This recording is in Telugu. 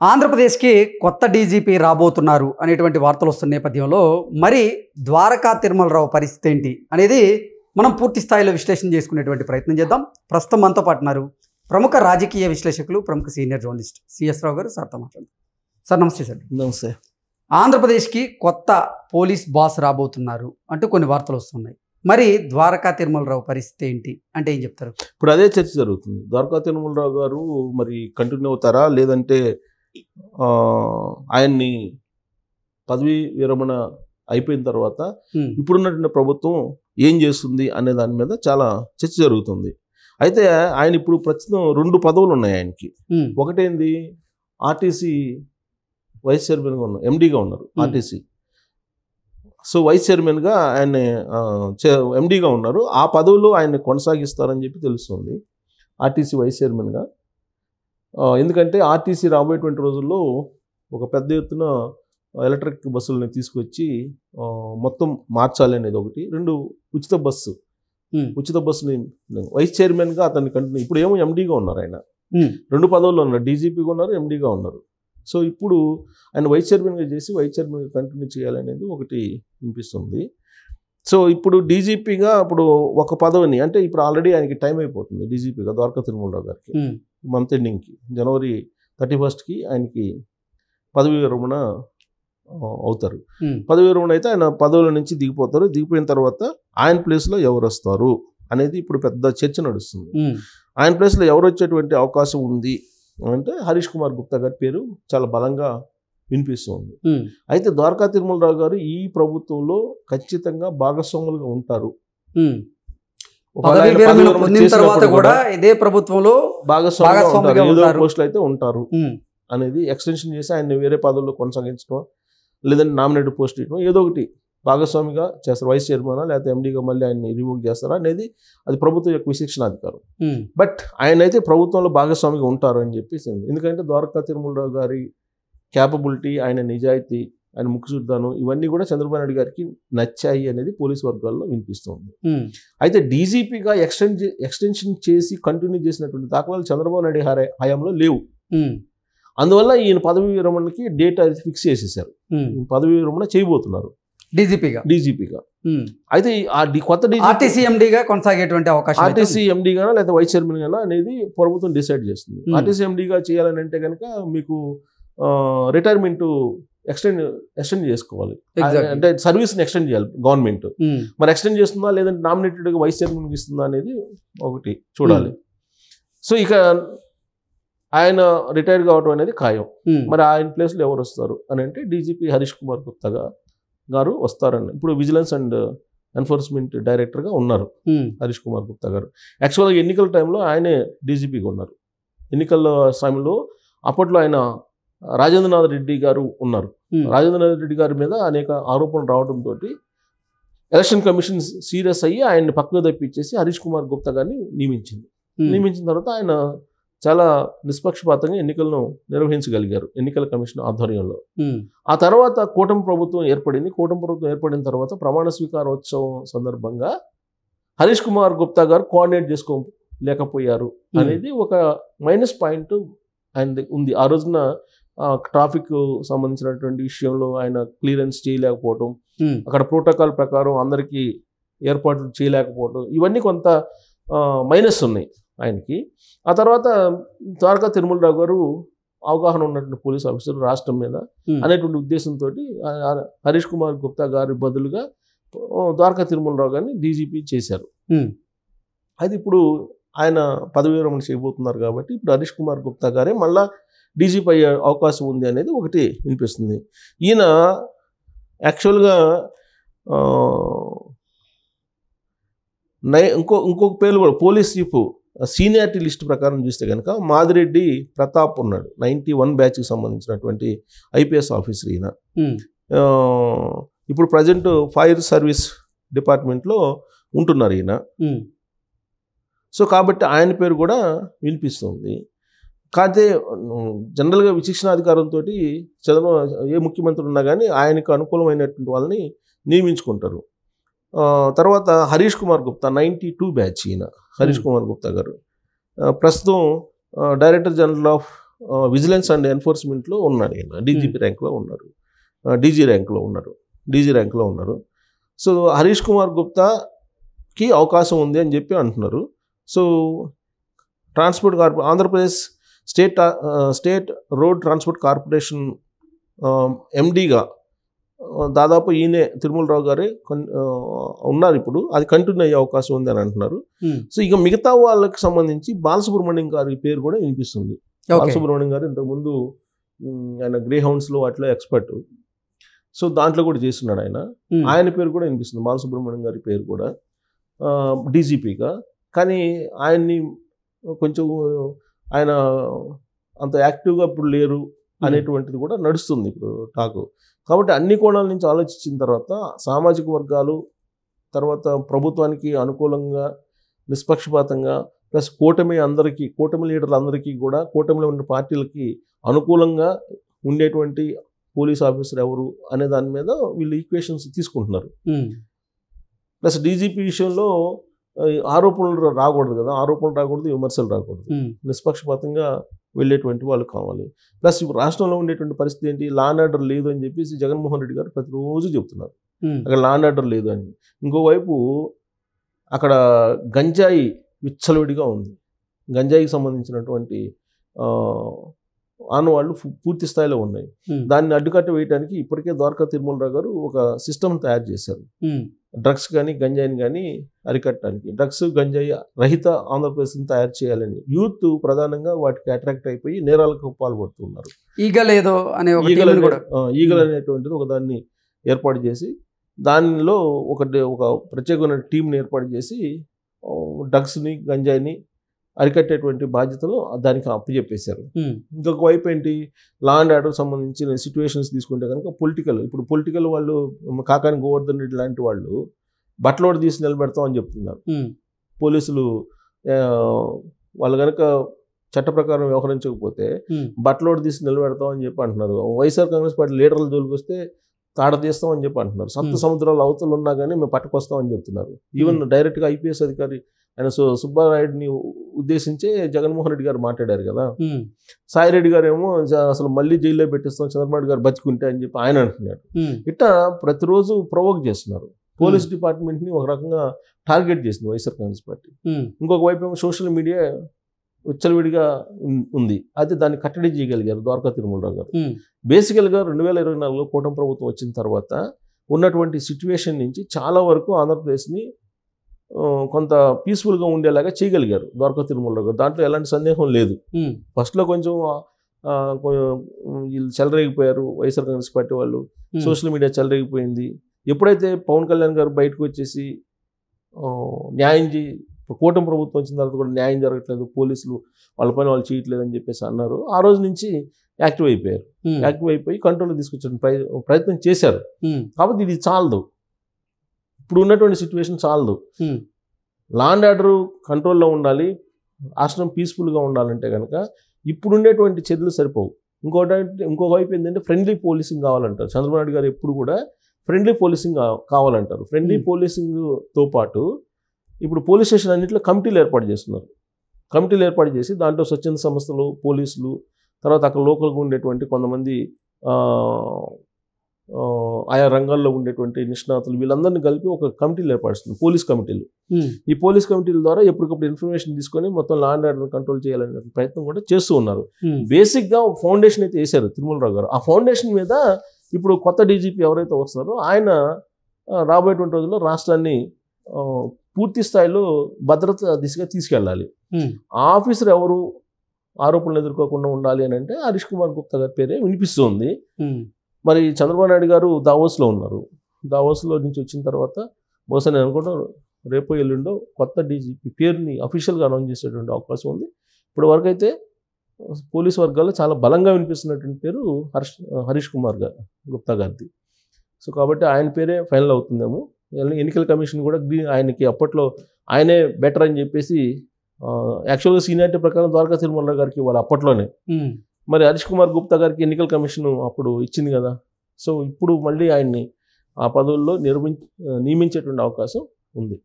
ఆంధ్రప్రదేశ్కి కొత్త డీజీపీ రాబోతున్నారు అనేటువంటి వార్తలు వస్తున్న నేపథ్యంలో మరి ద్వారకా తిరుమలరావు పరిస్థితి ఏంటి అనేది మనం పూర్తి స్థాయిలో విశ్లేషణ చేసుకునేటువంటి ప్రయత్నం చేద్దాం. ప్రస్తుతం మనతో పాటు ఉన్నారు ప్రముఖ రాజకీయ విశ్లేషకులు, ప్రముఖ సీనియర్ జర్నలిస్ట్ సిఎస్ రావు గారు. సార్తో మాట్లాడండి. సార్ నమస్తే. సార్ నమస్తే. ఆంధ్రప్రదేశ్కి కొత్త పోలీస్ బాస్ రాబోతున్నారు అంటూ కొన్ని వార్తలు వస్తున్నాయి. మరి ద్వారకా తిరుమలరావు పరిస్థితి ఏంటి అంటే ఏం చెప్తారు? ఇప్పుడు అదే చర్చ జరుగుతుంది. ద్వారకా తిరుమలరావు గారు మరి కంటిన్యూ అవుతారా, లేదంటే ఆయన్ని పదవి విరమణ అయిపోయిన తర్వాత ఇప్పుడున్నటువంటి ప్రభుత్వం ఏం చేస్తుంది అనే దాని మీద చాలా చర్చ జరుగుతుంది. అయితే ఆయన ఇప్పుడు ప్రస్తుతం 2 పదవులు ఉన్నాయి ఆయనకి. ఒకటేంది, ఆర్టీసీ వైస్ చైర్మన్గా ఉన్నారు, ఎండీగా ఉన్నారు ఆర్టీసీ. సో వైస్ చైర్మన్గా ఆయన ఎండీగా ఉన్నారు. ఆ పదవులు ఆయన్ని కొనసాగిస్తారని చెప్పి తెలుస్తుంది ఆర్టీసీ వైస్ చైర్మన్గా. ఎందుకంటే ఆర్టీసీ రాబోయేటువంటి రోజుల్లో ఒక పెద్ద ఎత్తున ఎలక్ట్రిక్ బస్సులని తీసుకొచ్చి మొత్తం మార్చాలి అనేది ఒకటి. 2, ఉచిత బస్సుని వైస్ చైర్మన్గా అతన్ని కంటిన్యూ. ఇప్పుడు ఏమో ఎండీగా ఉన్నారు ఆయన. 2 పదవుల్లో ఉన్నారు, డీజీపీగా ఉన్నారు, ఎండీగా ఉన్నారు. సో ఇప్పుడు ఆయన వైస్ చైర్మన్గా చేసి వైస్ చైర్మన్గా కంటిన్యూ చేయాలనేది ఒకటి వినిపిస్తుంది. సో ఇప్పుడు డీజీపీగా ఇప్పుడు ఒక పదవిని, అంటే ఇప్పుడు ఆల్రెడీ ఆయనకి టైం అయిపోతుంది డీజీపీగా ద్వారకా తిరుమలరావు గారికి. మంత్ ఎండింగ్కి జనవరి 31కి ఆయనకి పదవి విరమణ అవుతారు. పదవి విరమణ అయితే ఆయన పదవుల నుంచి దిగిపోతారు. దిగిపోయిన తర్వాత ఆయన ప్లేస్లో ఎవరు వస్తారు అనేది ఇప్పుడు పెద్ద చర్చ నడుస్తుంది. ఆయన ప్లేస్లో ఎవరు వచ్చేటువంటి అవకాశం ఉంది అంటే హరీష్ కుమార్ గుప్తా గారి పేరు చాలా బలంగా వినిపిస్తుంది. అయితే ద్వారకా తిరుమలరావు గారు ఈ ప్రభుత్వంలో ఖచ్చితంగా భాగస్వాములుగా ఉంటారు. ఇదే ప్రభుత్వంలో భాగస్వాములుగా ఏదో పోస్టులు అయితే ఉంటారు అనేది ఎక్స్టెన్షన్ చేసి ఆయన వేరే పదవుల్లో కొనసాగించడం, లేదంటే నామినేటెడ్ పోస్ట్ ఇవ్వడం, ఏదో ఒకటి భాగస్వామిగా చేస్తారు. వైస్ చైర్మన్ లేకపోతే ఎండీగా మళ్ళీ ఆయన్ని రిమూవ్ చేస్తారా అనేది అది ప్రభుత్వం యొక్క విశిక్షణాధికారం. బట్ ఆయన అయితే ప్రభుత్వంలో భాగస్వామిగా ఉంటారు అని చెప్పేసి. ఎందుకంటే ద్వారకా తిరుమలరావు గారి క్యాపబిలిటీ, ఆయన నిజాయితీ, ఆయన ముక్కుసుద్దాను, ఇవన్నీ కూడా చంద్రబాబు నాయుడు గారికి నచ్చాయి అనేది పోలీసు వర్గాల్లో వినిపిస్తుంది. అయితే డీజీపీగా ఎక్స్టెన్షన్ చేసి కంటిన్యూ చేసినటువంటి దాఖలాలు చంద్రబాబు నాయుడు హయాంలో లేవు. అందువల్ల ఈయన పదవి విరమణకి డేట్ అది ఫిక్స్ చేసేసారు. పదవి విరమణ చేయబోతున్నారు డీజీపీగా. అయితే కొత్త ఆర్టీసీ ఎండీగా కొనసాగేటువంటి అవకాశం, ఆర్టీసీ ఎండీగానా లేదా వైస్ చైర్మన్ గానా అనేది ప్రభుత్వం డిసైడ్ చేస్తుంది. ఆర్టీసీ ఎండీగా చేయాలని అంటే కనుక మీకు రిటైర్మెంట్ ఎక్స్టెండ్ చేసుకోవాలి, అంటే సర్వీస్ని ఎక్స్టెండ్ చేయాలి గవర్నమెంట్. మరి ఎక్స్టెండ్ చేస్తుందా లేదంటే నామినేటెడ్గా వైస్ చైర్మన్కి ఇస్తుందా అనేది ఒకటి చూడాలి. సో ఇక ఆయన రిటైర్ కావడం అనేది ఖాయం. మరి ఆయన ప్లేస్లో ఎవరు వస్తారు అని అంటే డీజీపీ హరీష్ కుమార్ గుప్తా గారు వస్తారని ఇప్పుడు విజిలెన్స్ అండ్ ఎన్ఫోర్స్మెంట్ డైరెక్టర్గా ఉన్నారు హరీష్ కుమార్ గుప్తా గారు. యాక్చువల్గా ఎన్నికల టైంలో ఆయనే డీజీపీగా ఉన్నారు. ఎన్నికల సమయంలో అప్పట్లో ఆయన రాజేంద్రనాథ్ రెడ్డి గారు ఉన్నారు. రాజేంద్రనాథ్ రెడ్డి గారి మీద అనేక ఆరోపణలు రావడంతో ఎలక్షన్ కమిషన్ సీరియస్ అయ్యి ఆయన్ని పక్కకు తప్పించేసి హరీష్ కుమార్ గుప్తా గారిని నియమించిన తర్వాత ఆయన చాలా నిష్పక్షపాతంగా ఎన్నికలను నిర్వహించగలిగారు ఎన్నికల కమిషన్ ఆధ్వర్యంలో. ఆ తర్వాత కూటమి ప్రభుత్వం ఏర్పడింది. కూటమి ప్రభుత్వం ఏర్పడిన తర్వాత ప్రమాణ స్వీకారోత్సవం సందర్భంగా హరీష్ కుమార్ గుప్తా గారు కోఆర్డినేట్ చేసుకోలేకపోయారు అనేది ఒక మైనస్ పాయింట్ ఆయన ఉంది. ఆ రోజున ట్రాఫిక్ సంబంధించినటువంటి విషయంలో ఆయన క్లియరెన్స్ చేయలేకపోవడం, అక్కడ ప్రోటోకాల్ ప్రకారం అందరికీ ఏర్పాట్లు చేయలేకపోవడం, ఇవన్నీ కొంత మైనస్ ఉన్నాయి ఆయనకి. ఆ తర్వాత ద్వారకా తిరుమలరావు గారు అవగాహన ఉన్నటువంటి పోలీస్ ఆఫీసర్ రాష్ట్రం మీద అనేటువంటి ఉద్దేశంతో హరీష్ కుమార్ గుప్తా గారి బదులుగా ద్వారకా తిరుమలరావు గారిని డీజీపీ చేశారు. అది ఇప్పుడు ఆయన పదవి విరమణ చేయబోతున్నారు కాబట్టి ఇప్పుడు హరీష్ కుమార్ గుప్తా గారే మళ్ళా డీజీపీ అయ్యే అవకాశం ఉంది అనేది ఒకటి వినిపిస్తుంది. ఈయన యాక్చువల్గా ఇంకొక పేర్లు కూడా పోలీస్ చీఫ్ సీనియారిటీ లిస్ట్ ప్రకారం చూస్తే కనుక మాదిరెడ్డి ప్రతాప్ ఉన్నాడు. 91 బ్యాచ్కి సంబంధించినటువంటి ఐపీఎస్ ఆఫీసర్ ఈయన. ఇప్పుడు ప్రజెంట్ ఫైర్ సర్వీస్ డిపార్ట్మెంట్లో ఉంటున్నారు ఈయన. సో కాబట్టి ఆయన పేరు కూడా వినిపిస్తుంది. కాకపోతే జనరల్గా విశిక్షణాధికారంతో చంద్రబాబు ఏ ముఖ్యమంత్రి ఉన్నా కానీ ఆయనకు అనుకూలమైనటువంటి వాళ్ళని నియమించుకుంటారు. తర్వాత హరీష్ కుమార్ గుప్తా 92 బ్యాచ్ ఈయన హరీష్ కుమార్ గుప్తా గారు. ప్రస్తుతం director general of vigilance and ఎన్ఫోర్స్మెంట్లో ఉన్నాడు ఆయన, డీజీపీ ర్యాంక్లో ఉన్నారు, డీజీ ర్యాంక్లో ఉన్నారు. సో హరీష్ కుమార్ గుప్తాకి అవకాశం ఉంది అని చెప్పి అంటున్నారు. So Andhra Pradesh state road transport corporation ఎండీగా దాదాపు ఈయనే తిరుమలరావు గారే ఉన్నారు ఇప్పుడు, అది కంటిన్యూ అయ్యే అవకాశం ఉంది అని అంటున్నారు. సో ఇక మిగతా వాళ్ళకి సంబంధించి బాలసుబ్రహ్మణ్యం గారి పేరు కూడా వినిపిస్తుంది. బాలసుబ్రహ్మణ్యం గారు ఇంతకుముందు ఆయన గ్రే హౌండ్స్లో వాటిలో ఎక్స్పర్ట్, సో దాంట్లో కూడా చేస్తున్నాడు ఆయన పేరు కూడా వినిపిస్తుంది, బాలసుబ్రహ్మణ్యం గారి పేరు కూడా డీజీపీగా. కానీ ఆయన్ని కొంచెం ఆయన అంత యాక్టివ్గా ఇప్పుడు లేరు అనేటువంటిది కూడా నడుస్తుంది ఇప్పుడు టాకు. కాబట్టి అన్ని కోణాల నుంచి ఆలోచించిన తర్వాత సామాజిక వర్గాలు, తర్వాత ప్రభుత్వానికి అనుకూలంగా నిష్పక్షపాతంగా, ప్లస్ కూటమి లీడర్లందరికీ కూడా, కూటమిలో ఉన్న పార్టీలకి అనుకూలంగా ఉండేటువంటి పోలీస్ ఆఫీసర్ ఎవరు అనే దాని మీద వీళ్ళు ఈక్వేషన్స్ తీసుకుంటున్నారు. ప్లస్ డీజీపీ విషయంలో ఆరోపణలు రాకూడదు కదా, విమర్శలు రాకూడదు, నిష్పక్షపాతంగా వెళ్ళేటువంటి వాళ్ళు కావాలి. ప్లస్ ఇప్పుడు రాష్ట్రంలో ఉండేటువంటి పరిస్థితి ఏంటి, లా అండ్ ఆర్డర్ లేదు అని చెప్పేసి జగన్మోహన్ రెడ్డి గారు ప్రతిరోజు చెప్తున్నారు, అక్కడ లా అండ్ ఆర్డర్ లేదు అని. ఇంకోవైపు అక్కడ గంజాయి విచ్చలవిడిగా ఉంది, గంజాయికి సంబంధించినటువంటి ఆనవాళ్ళు పూర్తి స్థాయిలో ఉన్నాయి. దాన్ని అడ్డుకట్ట వేయడానికి ఇప్పటికే ద్వారకా తిరుమలరావు గారు ఒక సిస్టమ్ తయారు చేశారు, డ్రగ్స్ కానీ గంజాయిని కానీ అరికట్టడానికి. డ్రగ్స్ గంజాయి రహిత ఆంధ్రప్రదేశ్ని తయారు చేయాలని యూత్ ప్రధానంగా వాటికి అట్రాక్ట్ అయిపోయి నేరాలకు పాల్పడుతున్నారు. ఈగల్ అనేటువంటిది ఒక దాన్ని ఏర్పాటు చేసి, దానిలో ఒక ప్రత్యేకమైన టీంని ఏర్పాటు చేసి డ్రగ్స్ని గంజాయిని అరికట్టేటువంటి బాధ్యతలు దానికి అప్పచెప్పేశారు. ఇంకొక వైపు ఏంటి, లా అండ్ ఆర్డర్ సంబంధించిన సిచ్యువేషన్స్ తీసుకుంటే కనుక పొలిటికల్ వాళ్ళు కాకాని గోవర్ధన్ రెడ్డి లాంటి వాళ్ళు బట్టలోడు తీసి నిలబెడతాం అని చెప్తున్నారు. పోలీసులు వాళ్ళు కనుక చట్ట ప్రకారం వ్యవహరించకపోతే బట్టలోడు తీసి నిలబెడతాం అని చెప్పి అంటున్నారు. వైఎస్ఆర్ కాంగ్రెస్ పార్టీ లీడర్ల జోలికి వస్తే తాడ తీస్తాం అని చెప్పి అంటున్నారు. సప్త సముద్రాల అవతలు ఉన్నా కానీ మేము పట్టుకొస్తాం అని చెప్తున్నారు. ఈవెన్ డైరెక్ట్గా ఐపీఎస్ అధికారి ఆయన సుబ్బారాయుడిని ఉద్దేశించే జగన్మోహన్ రెడ్డి గారు మాట్లాడారు కదా. సాయిరెడ్డి గారు ఏమో అసలు మళ్ళీ జైల్లో పెట్టిస్తాం చంద్రబాబు గారు బతికుంటే అని చెప్పి ఆయన అంటున్నాడు. ఇట్లా ప్రతిరోజు ప్రొవోక్ చేస్తున్నారు. పోలీస్ డిపార్ట్మెంట్ని ఒక రకంగా టార్గెట్ చేసింది వైఎస్ఆర్ కాంగ్రెస్ పార్టీ. ఇంకొక వైపు ఏమో సోషల్ మీడియా విచ్చలవిడిగా ఉంది, అయితే దాన్ని కట్టడి చేయగలిగారు ద్వారకా తిరుమలరావు గారు. బేసికల్గా 2024లో కూటమి ప్రభుత్వం వచ్చిన తర్వాత ఉన్నటువంటి సిచ్యువేషన్ నుంచి చాలా వరకు ఆంధ్రప్రదేశ్ని కొంత పీస్ఫుల్గా ఉండేలాగా చేయగలిగారు ద్వారకా తిరుమలరావు గారు, దాంట్లో ఎలాంటి సందేహం లేదు. ఫస్ట్లో కొంచెం వీళ్ళు చెలరేగిపోయారు వైఎస్ఆర్ కాంగ్రెస్ పార్టీ వాళ్ళు, సోషల్ మీడియా చెలరేగిపోయింది. ఎప్పుడైతే పవన్ కళ్యాణ్ గారు బయటకు వచ్చేసి న్యాయం కూటమి ప్రభుత్వం వచ్చిన తర్వాత కూడా న్యాయం జరగట్లేదు, పోలీసులు వాళ్ళ పని వాళ్ళు చేయట్లేదు అని చెప్పేసి అన్నారు, ఆ రోజు నుంచి యాక్టివ్ అయిపోయి కంట్రోల్ తీసుకొచ్చే ప్రయత్నం చేశారు. కాబట్టి ఇది చాలదు, ఇప్పుడు ఉన్నటువంటి సిచ్యువేషన్ చాలదు. లా అండ్ ఆర్డర్ కంట్రోల్లో ఉండాలి, రాష్ట్రం పీస్ఫుల్గా ఉండాలంటే కనుక ఇప్పుడు ఉండేటువంటి చర్యలు సరిపోవు. ఇంకో వైపు ఏంటంటే ఫ్రెండ్లీ పోలీసింగ్ కావాలంటారు చంద్రబాబు నాయుడు గారు. ఎప్పుడు కూడా ఫ్రెండ్లీ పోలీసింగ్ కావాలంటారు. ఫ్రెండ్లీ పోలీసింగ్తో పాటు ఇప్పుడు పోలీస్ స్టేషన్ అన్నింటిలో కమిటీలు ఏర్పాటు చేస్తున్నారు. కమిటీలు ఏర్పాటు చేసి దాంట్లో స్వచ్ఛంద సంస్థలు, పోలీసులు, తర్వాత అక్కడ లోకల్గా ఉండేటువంటి కొంతమంది ఆయా రంగాల్లో ఉండేటువంటి నిష్ణాతులు వీళ్ళందరినీ కలిపి ఒక కమిటీలు ఏర్పరుస్తుంది, పోలీస్ కమిటీలు. ఈ పోలీస్ కమిటీల ద్వారా ఎప్పటికప్పుడు ఇన్ఫర్మేషన్ తీసుకొని మొత్తం లా అండ్ ఆర్డర్ కంట్రోల్ చేయాలనే ప్రయత్నం కూడా చేస్తూ ఉన్నారు. బేసిక్గా ఒక ఫౌండేషన్ అయితే వేశారు తిరుమలరావు గారు. ఆ ఫౌండేషన్ మీద ఇప్పుడు కొత్త డీజీపీ ఎవరైతే వస్తున్నారో ఆయన రాబోయేటువంటి రోజుల్లో రాష్ట్రాన్ని పూర్తి స్థాయిలో భద్రత దిశగా తీసుకెళ్ళాలి. ఆఫీసర్ ఎవరు ఆరోపణలు ఎదుర్కోకుండా ఉండాలి అని అంటే హరీష్ కుమార్ గుప్తా గారి పేరే వినిపిస్తుంది. మరి చంద్రబాబు నాయుడు గారు దావోస్లో ఉన్నారు. దావోస్లో నుంచి వచ్చిన తర్వాత బహుశా నేను అనుకుంటాను రేపు ఎల్లుండో కొత్త డీజీపీ పేరుని అఫీషియల్గా అనౌన్స్ చేసేటువంటి అవకాశం ఉంది. ఇప్పుడు వరకు అయితే పోలీస్ వర్గాల్లో చాలా బలంగా వినిపిస్తున్నటువంటి పేరు హరీష్ కుమార్ గుప్తా గారిది. సో కాబట్టి ఆయన పేరే ఫైనల్ అవుతుందేమో. ఎన్నికల కమిషన్ కూడా ఆయనకి అప్పట్లో ఆయనే బెటర్ అని చెప్పేసి యాక్చువల్గా సీనియారిటీ ప్రకారం ద్వారకా తిరుమలరావు గారికి ఇవ్వాలి అప్పట్లోనే. మరి హరీష్ కుమార్ గుప్తా గారికి ఎన్నికల కమిషన్ అప్పుడు ఇచ్చింది కదా. సో ఇప్పుడు మళ్ళీ ఆయన్ని ఆ పదవుల్లో నియమించేటువంటి అవకాశం ఉంది.